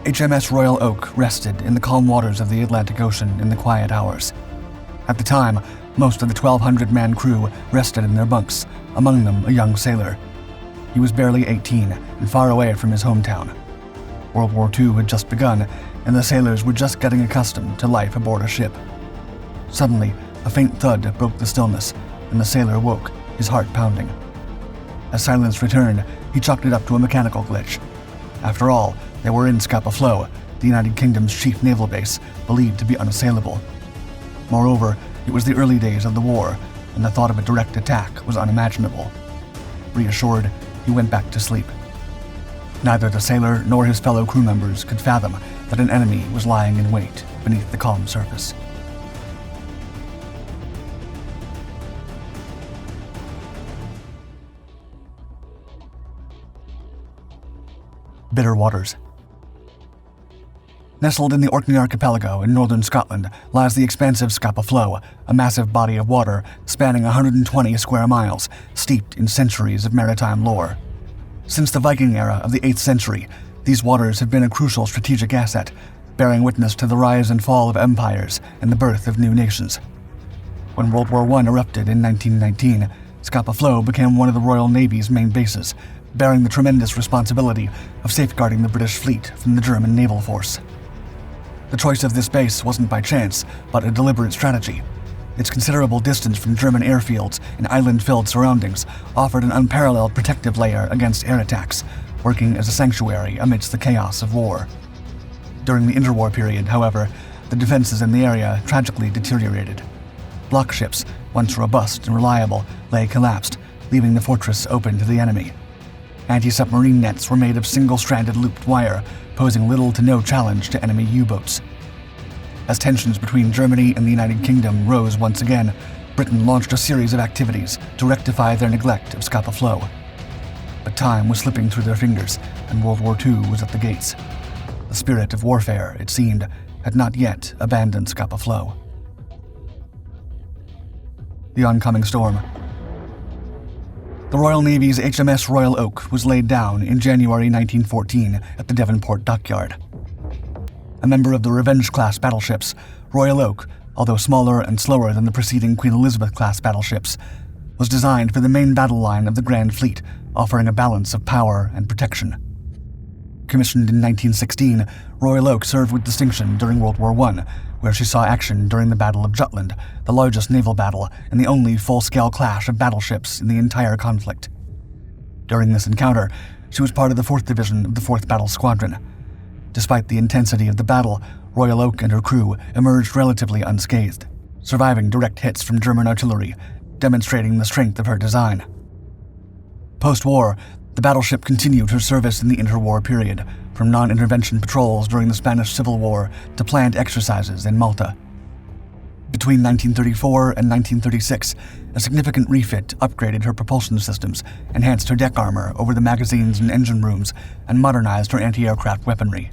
HMS Royal Oak rested in the calm waters of the Atlantic Ocean in the quiet hours. At the time, most of the 1,200-man crew rested in their bunks, among them a young sailor. He was barely 18 and far away from his hometown. World War II had just begun, and the sailors were just getting accustomed to life aboard a ship. Suddenly, a faint thud broke the stillness, and the sailor woke, his heart pounding. As silence returned, he chalked it up to a mechanical glitch. After all, they were in Scapa Flow, the United Kingdom's chief naval base, believed to be unassailable. Moreover, it was the early days of the war, and the thought of a direct attack was unimaginable. Reassured, he went back to sleep. Neither the sailor nor his fellow crew members could fathom that an enemy was lying in wait beneath the calm surface. Bitter waters. Nestled in the Orkney Archipelago in northern Scotland lies the expansive Scapa Flow, a massive body of water spanning 120 square miles, steeped in centuries of maritime lore. Since the Viking era of the 8th century, these waters have been a crucial strategic asset, bearing witness to the rise and fall of empires and the birth of new nations. When World War I erupted in 1919, Scapa Flow became one of the Royal Navy's main bases, bearing the tremendous responsibility of safeguarding the British fleet from the German naval force. The choice of this base wasn't by chance, but a deliberate strategy. Its considerable distance from German airfields and island-filled surroundings offered an unparalleled protective layer against air attacks, working as a sanctuary amidst the chaos of war. During the interwar period, however, the defenses in the area tragically deteriorated. Block ships, once robust and reliable, lay collapsed, leaving the fortress open to the enemy. Anti-submarine nets were made of single-stranded looped wire, posing little to no challenge to enemy U-boats. As tensions between Germany and the United Kingdom rose once again, Britain launched a series of activities to rectify their neglect of Scapa Flow. But time was slipping through their fingers, and World War II was at the gates. The spirit of warfare, it seemed, had not yet abandoned Scapa Flow. The oncoming storm. The Royal Navy's HMS Royal Oak was laid down in January 1914 at the Devonport dockyard. A member of the Revenge-class battleships, Royal Oak, although smaller and slower than the preceding Queen Elizabeth-class battleships, was designed for the main battle line of the Grand Fleet, offering a balance of power and protection. Commissioned in 1916, Royal Oak served with distinction during World War I, where she saw action during the Battle of Jutland, the largest naval battle and the only full-scale clash of battleships in the entire conflict. During this encounter, she was part of the 4th Division of the 4th Battle Squadron. Despite the intensity of the battle, Royal Oak and her crew emerged relatively unscathed, surviving direct hits from German artillery, demonstrating the strength of her design. Post-war, the battleship continued her service in the interwar period, from non-intervention patrols during the Spanish Civil War to planned exercises in Malta. Between 1934 and 1936, a significant refit upgraded her propulsion systems, enhanced her deck armor over the magazines and engine rooms, and modernized her anti-aircraft weaponry.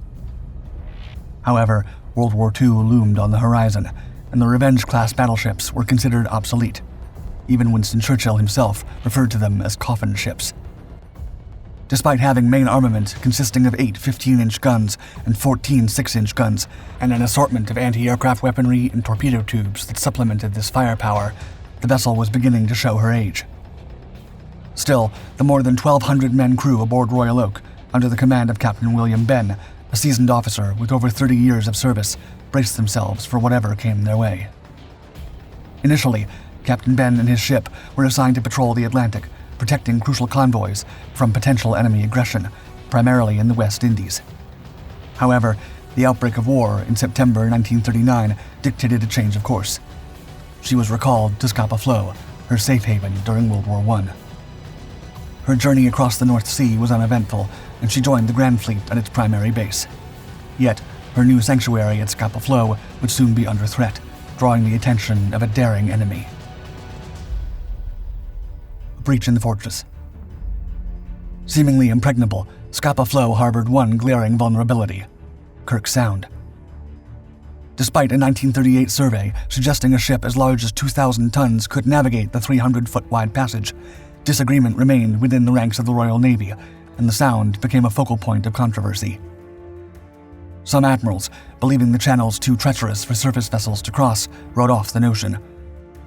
However, World War II loomed on the horizon, and the Revenge-class battleships were considered obsolete. Even Winston Churchill himself referred to them as coffin ships. Despite having main armament consisting of 8 15-inch guns and 14 6-inch guns, and an assortment of anti-aircraft weaponry and torpedo tubes that supplemented this firepower, the vessel was beginning to show her age. Still, the more than 1,200-man crew aboard Royal Oak, under the command of Captain William Benn, a seasoned officer with over 30 years of service, braced themselves for whatever came their way. Initially, Captain Benn and his ship were assigned to patrol the Atlantic, protecting crucial convoys from potential enemy aggression, primarily in the West Indies. However, the outbreak of war in September 1939 dictated a change of course. She was recalled to Scapa Flow, her safe haven during World War I. Her journey across the North Sea was uneventful, and she joined the Grand Fleet at its primary base. Yet, her new sanctuary at Scapa Flow would soon be under threat, drawing the attention of a daring enemy. A breach in the fortress. Seemingly impregnable, Scapa Flow harbored one glaring vulnerability: Kirk Sound. Despite a 1938 survey suggesting a ship as large as 2,000 tons could navigate the 300-foot-wide passage, disagreement remained within the ranks of the Royal Navy, and the Sound became a focal point of controversy. Some admirals, believing the channels too treacherous for surface vessels to cross, wrote off the notion.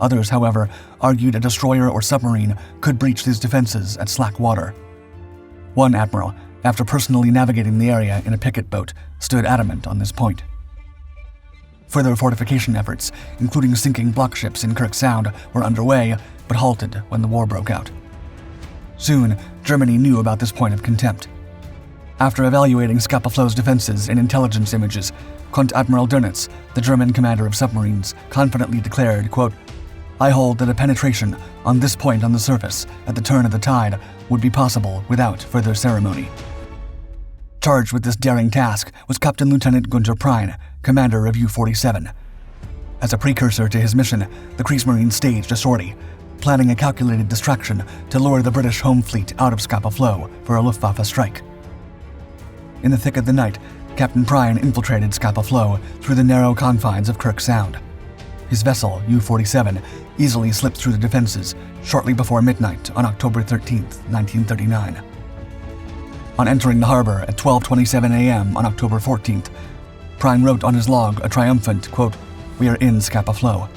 Others, however, argued a destroyer or submarine could breach these defenses at slack water. One admiral, after personally navigating the area in a picket boat, stood adamant on this point. Further fortification efforts, including sinking block ships in Kirk Sound, were underway, but halted when the war broke out. Soon, Germany knew about this point of contempt. After evaluating Scapa Flow's defenses and intelligence images, Admiral Dönitz, the German commander of submarines, confidently declared, quote, "I hold that a penetration on this point on the surface at the turn of the tide would be possible without further ceremony." Charged with this daring task was Captain Lieutenant Günther Prien, commander of U-47. As a precursor to his mission, the Kriegsmarine staged a sortie, planning a calculated distraction to lure the British home fleet out of Scapa Flow for a Luftwaffe strike. In the thick of the night, Captain Prien infiltrated Scapa Flow through the narrow confines of Kirk Sound. His vessel, U-47, easily slipped through the defenses shortly before midnight on October 13, 1939. On entering the harbor at 12:27 a.m. on October 14th, Prien wrote on his log a triumphant, quote, "We are in Scapa Flow."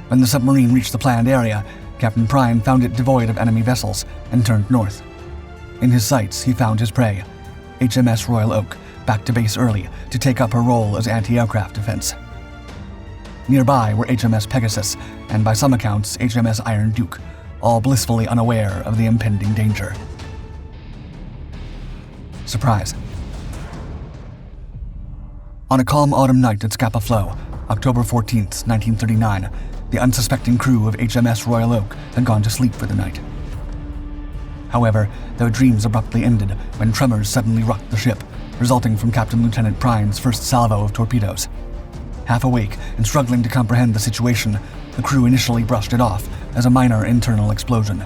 When the submarine reached the planned area, Captain Prien found it devoid of enemy vessels and turned north. In his sights, he found his prey, HMS Royal Oak, back to base early to take up her role as anti-aircraft defense. Nearby were HMS Pegasus and, by some accounts, HMS Iron Duke, all blissfully unaware of the impending danger. Surprise. On a calm autumn night at Scapa Flow, October 14, 1939, the unsuspecting crew of HMS Royal Oak had gone to sleep for the night. However, their dreams abruptly ended when tremors suddenly rocked the ship, resulting from Captain Lieutenant Prien's first salvo of torpedoes. Half awake and struggling to comprehend the situation, the crew initially brushed it off as a minor internal explosion.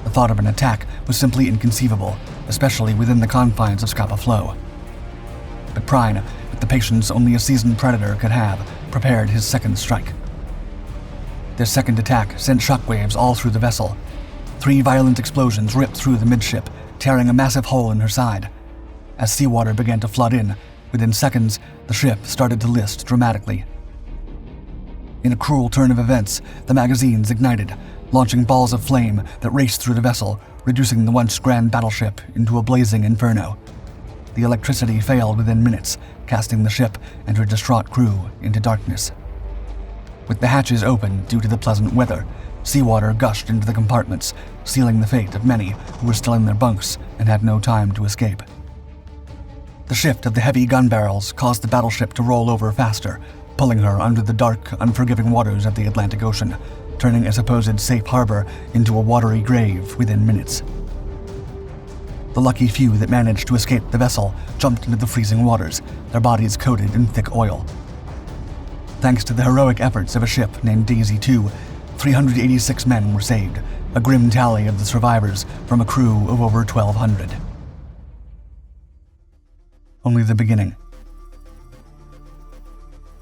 The thought of an attack was simply inconceivable, especially within the confines of Scapa Flow. But Prien, with the patience only a seasoned predator could have, prepared his second strike. This second attack sent shockwaves all through the vessel. 3 violent explosions ripped through the midship, tearing a massive hole in her side. As seawater began to flood in, within seconds, the ship started to list dramatically. In a cruel turn of events, the magazines ignited, launching balls of flame that raced through the vessel, reducing the once grand battleship into a blazing inferno. The electricity failed within minutes, casting the ship and her distraught crew into darkness. With the hatches open due to the pleasant weather, seawater gushed into the compartments, sealing the fate of many who were still in their bunks and had no time to escape. The shift of the heavy gun barrels caused the battleship to roll over faster, pulling her under the dark, unforgiving waters of the Atlantic Ocean, turning a supposed safe harbor into a watery grave within minutes. The lucky few that managed to escape the vessel jumped into the freezing waters, their bodies coated in thick oil. Thanks to the heroic efforts of a ship named Daisy II, 386 men were saved, a grim tally of the survivors from a crew of over 1,200. Only the beginning.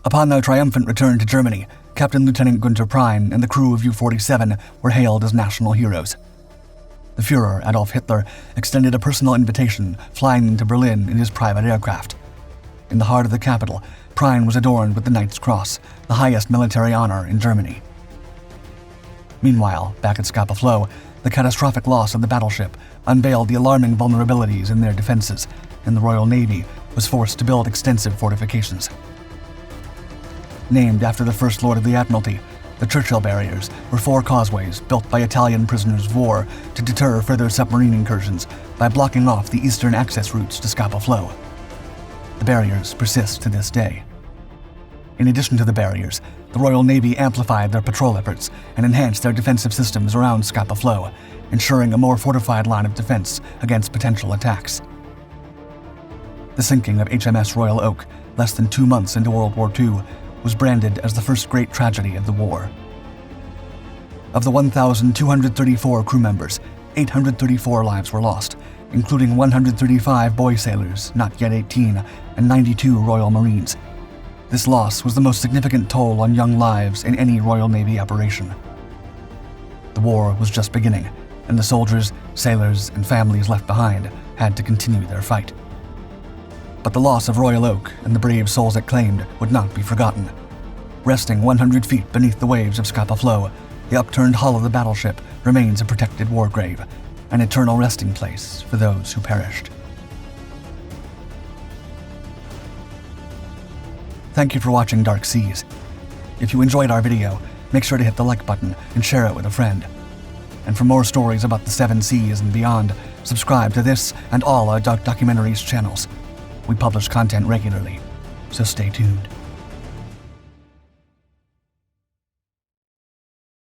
Upon their triumphant return to Germany, Captain Lieutenant Günther Prien and the crew of U-47 were hailed as national heroes. The Führer, Adolf Hitler, extended a personal invitation, flying them to Berlin in his private aircraft. In the heart of the capital, Prien was adorned with the Knight's Cross, the highest military honor in Germany. Meanwhile, back at Scapa Flow, the catastrophic loss of the battleship unveiled the alarming vulnerabilities in their defenses, and the Royal Navy was forced to build extensive fortifications. Named after the First Lord of the Admiralty, the Churchill Barriers were 4 causeways built by Italian prisoners of war to deter further submarine incursions by blocking off the eastern access routes to Scapa Flow. The barriers persist to this day. In addition to the barriers, the Royal Navy amplified their patrol efforts and enhanced their defensive systems around Scapa Flow, ensuring a more fortified line of defense against potential attacks. The sinking of HMS Royal Oak, less than 2 months into World War II, was branded as the first great tragedy of the war. Of the 1,234 crew members, 834 lives were lost, including 135 boy sailors, not yet 18, and 92 Royal Marines. This loss was the most significant toll on young lives in any Royal Navy operation. The war was just beginning, and the soldiers, sailors, and families left behind had to continue their fight. But the loss of Royal Oak and the brave souls it claimed would not be forgotten. Resting 100 feet beneath the waves of Scapa Flow, the upturned hull of the battleship remains a protected war grave, an eternal resting place for those who perished. Thank you for watching Dark Seas. If you enjoyed our video, make sure to hit the like button and share it with a friend. And for more stories about the Seven Seas and beyond, subscribe to this and all our Dark Documentaries channels. We publish content regularly, so stay tuned.